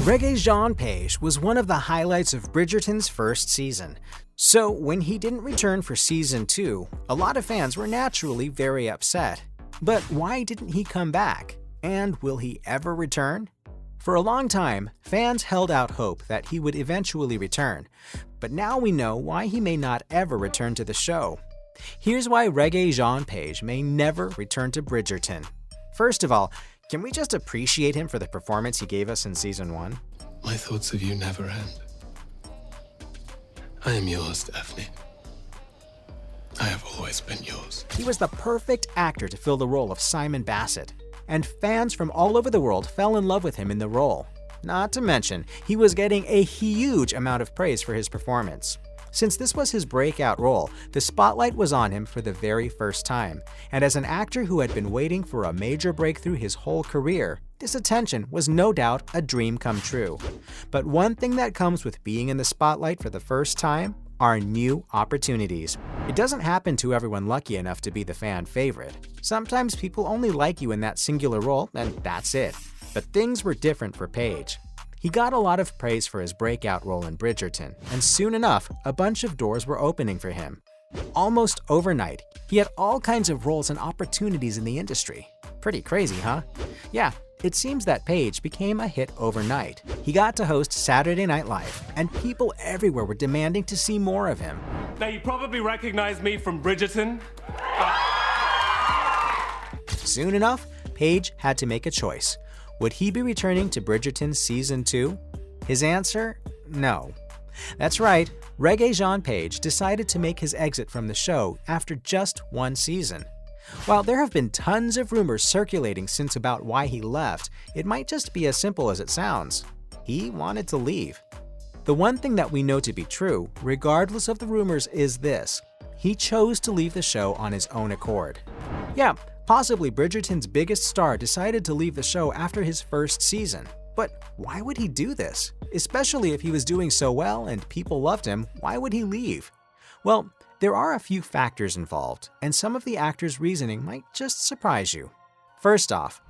Regé-Jean was one of the highlights of Bridgerton's first season. So when he didn't return for season 2, a lot of fans were naturally very upset. But why didn't he come back? And will he ever return? For a long time, fans held out hope that he would eventually return. But now we know why he may not ever return to the show. Here's why Regé-Jean may never return to Bridgerton. First of all, can we just appreciate him for the performance he gave us in season 1? My thoughts of you never end. I am yours, Daphne. I have always been yours. He was the perfect actor to fill the role of Simon Basset, and fans from all over the world fell in love with him in the role. Not to mention, he was getting a huge amount of praise for his performance. Since this was his breakout role, the spotlight was on him for the very first time, and as an actor who had been waiting for a major breakthrough his whole career, this attention was no doubt a dream come true. But one thing that comes with being in the spotlight for the first time are new opportunities. It doesn't happen to everyone lucky enough to be the fan favorite. Sometimes people only like you in that singular role, and that's it. But things were different for Page. He got a lot of praise for his breakout role in Bridgerton, and soon enough, a bunch of doors were opening for him. Almost overnight, he had all kinds of roles and opportunities in the industry. Pretty crazy, huh? Yeah, it seems that Page became a hit overnight. He got to host Saturday Night Live, and people everywhere were demanding to see more of him. Now, you probably recognize me from Bridgerton. Soon enough, Page had to make a choice. Would he be returning to Bridgerton Season 2? His answer? No. That's right, Regé-Jean decided to make his exit from the show after just one season. While there have been tons of rumors circulating since about why he left, it might just be as simple as it sounds. He wanted to leave. The one thing that we know to be true, regardless of the rumors, is this: he chose to leave the show on his own accord. Yeah, possibly Bridgerton's biggest star decided to leave the show after his first season. But why would he do this? Especially if he was doing so well and people loved him, why would he leave? Well, there are a few factors involved, and some of the actor's reasoning might just surprise you. First off,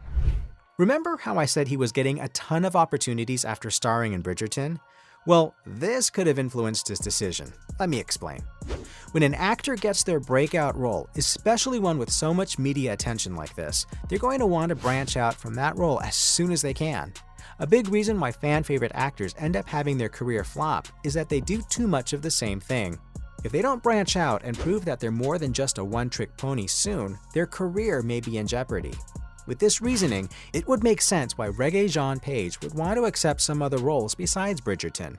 remember how I said he was getting a ton of opportunities after starring in Bridgerton? Well, this could have influenced his decision. Let me explain. When an actor gets their breakout role, especially one with so much media attention like this, they're going to want to branch out from that role as soon as they can. A big reason why fan-favorite actors end up having their career flop is that they do too much of the same thing. If they don't branch out and prove that they're more than just a one-trick pony soon, their career may be in jeopardy. With this reasoning, it would make sense why Regé-Jean would want to accept some other roles besides Bridgerton.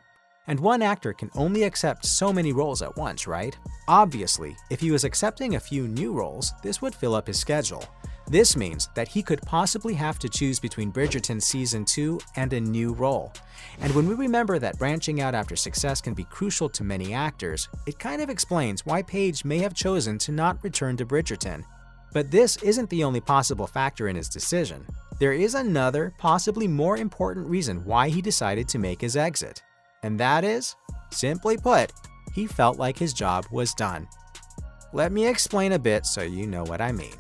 And one actor can only accept so many roles at once, right? Obviously, if he was accepting a few new roles, this would fill up his schedule. This means that he could possibly have to choose between Bridgerton Season 2 and a new role. And when we remember that branching out after success can be crucial to many actors, it kind of explains why Page may have chosen to not return to Bridgerton. But this isn't the only possible factor in his decision. There is another, possibly more important reason why he decided to make his exit. And that is, simply put, he felt like his job was done. Let me explain a bit so you know what I mean.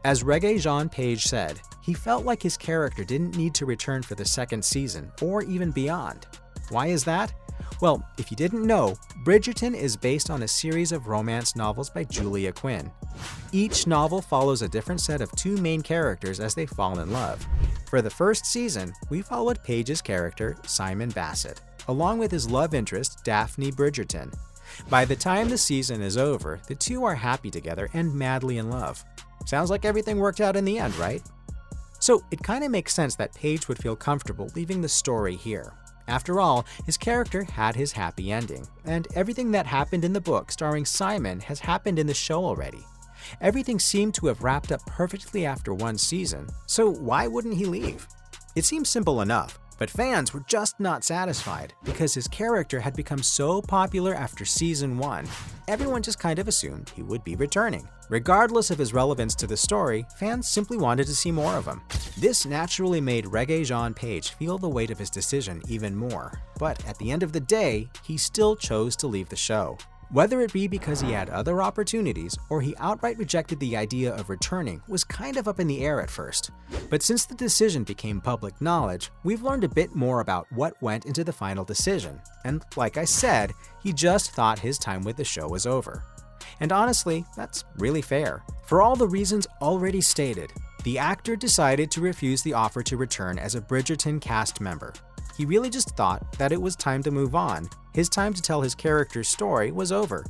As Regé-Jean said, he felt like his character didn't need to return for the second season or even beyond. Why is that? Well, if you didn't know, Bridgerton is based on a series of romance novels by Julia Quinn. Each novel follows a different set of two main characters as they fall in love. For the first season, we followed Page's character, Simon Basset, along with his love interest, Daphne Bridgerton. By the time the season is over, the two are happy together and madly in love. Sounds like everything worked out in the end, right? So it kind of makes sense that Page would feel comfortable leaving the story here. After all, his character had his happy ending, and everything that happened in the book starring Simon has happened in the show already. Everything seemed to have wrapped up perfectly after one season, so why wouldn't he leave? It seems simple enough, but fans were just not satisfied because his character had become so popular after season 1. Everyone just kind of assumed he would be returning. Regardless of his relevance to the story, fans simply wanted to see more of him. This naturally made Regé-Jean feel the weight of his decision even more, but at the end of the day, he still chose to leave the show. Whether it be because he had other opportunities or he outright rejected the idea of returning was kind of up in the air at first. But since the decision became public knowledge, we've learned a bit more about what went into the final decision. And like I said, he just thought his time with the show was over. And honestly, that's really fair. For all the reasons already stated, the actor decided to refuse the offer to return as a Bridgerton cast member. He really just thought that it was time to move on. His time to tell his character's story was over.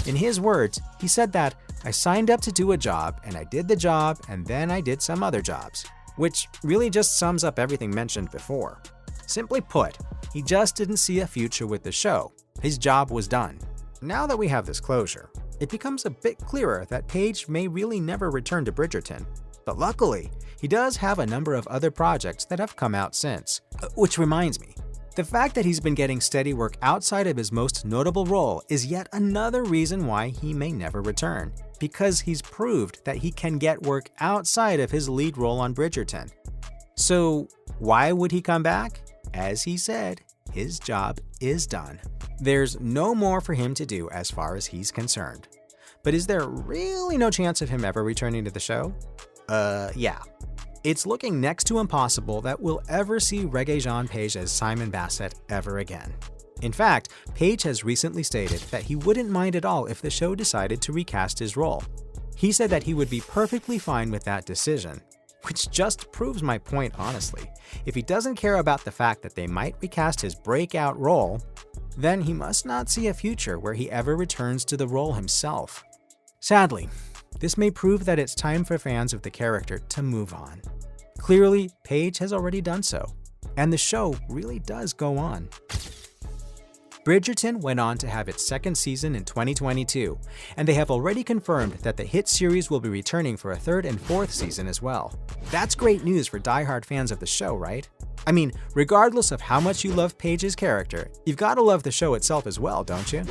In his words, he said that, "I signed up to do a job, and I did the job, and then I did some other jobs," which really just sums up everything mentioned before. Simply put, he just didn't see a future with the show. His job was done. Now that we have this closure, it becomes a bit clearer that Page may really never return to Bridgerton. But luckily, he does have a number of other projects that have come out since. Which reminds me, the fact that he's been getting steady work outside of his most notable role is yet another reason why he may never return, because he's proved that he can get work outside of his lead role on Bridgerton. So why would he come back? As he said, his job is done. There's no more for him to do as far as he's concerned. But is there really no chance of him ever returning to the show? Yeah. It's looking next to impossible that we'll ever see Regé-Jean Page as Simon Basset ever again. In fact, Page has recently stated that he wouldn't mind at all if the show decided to recast his role. He said that he would be perfectly fine with that decision, which just proves my point honestly. If he doesn't care about the fact that they might recast his breakout role, then he must not see a future where he ever returns to the role himself. Sadly, this may prove that it's time for fans of the character to move on. Clearly, Page has already done so, and the show really does go on. Bridgerton went on to have its second season in 2022, and they have already confirmed that the hit series will be returning for a third and fourth season as well. That's great news for die-hard fans of the show, right? I mean, regardless of how much you love Page's character, you've got to love the show itself as well, don't you?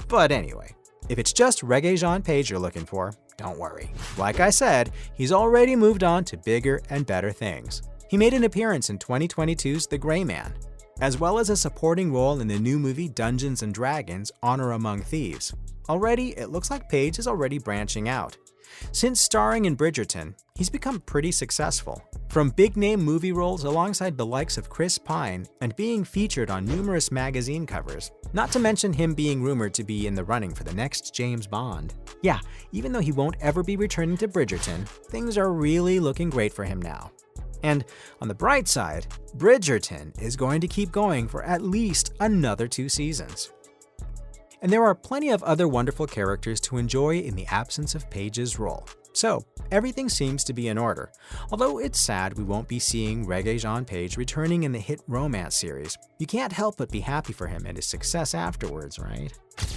But anyway, if it's just Regé-Jean Page you're looking for, don't worry. Like I said, he's already moved on to bigger and better things. He made an appearance in 2022's The Gray Man, as well as a supporting role in the new movie Dungeons & Dragons: Honor Among Thieves. Already, it looks like Page is already branching out. Since starring in Bridgerton, he's become pretty successful. From big-name movie roles alongside the likes of Chris Pine and being featured on numerous magazine covers, not to mention him being rumored to be in the running for the next James Bond. Yeah, even though he won't ever be returning to Bridgerton, things are really looking great for him now. And on the bright side, Bridgerton is going to keep going for at least another 2 seasons. And there are plenty of other wonderful characters to enjoy in the absence of Page's role. So, everything seems to be in order. Although it's sad we won't be seeing Regé-Jean Page returning in the hit romance series, you can't help but be happy for him and his success afterwards, right?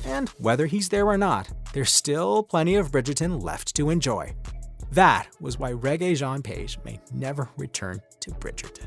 And whether he's there or not, there's still plenty of Bridgerton left to enjoy. That was why Regé-Jean Page may never return to Bridgerton.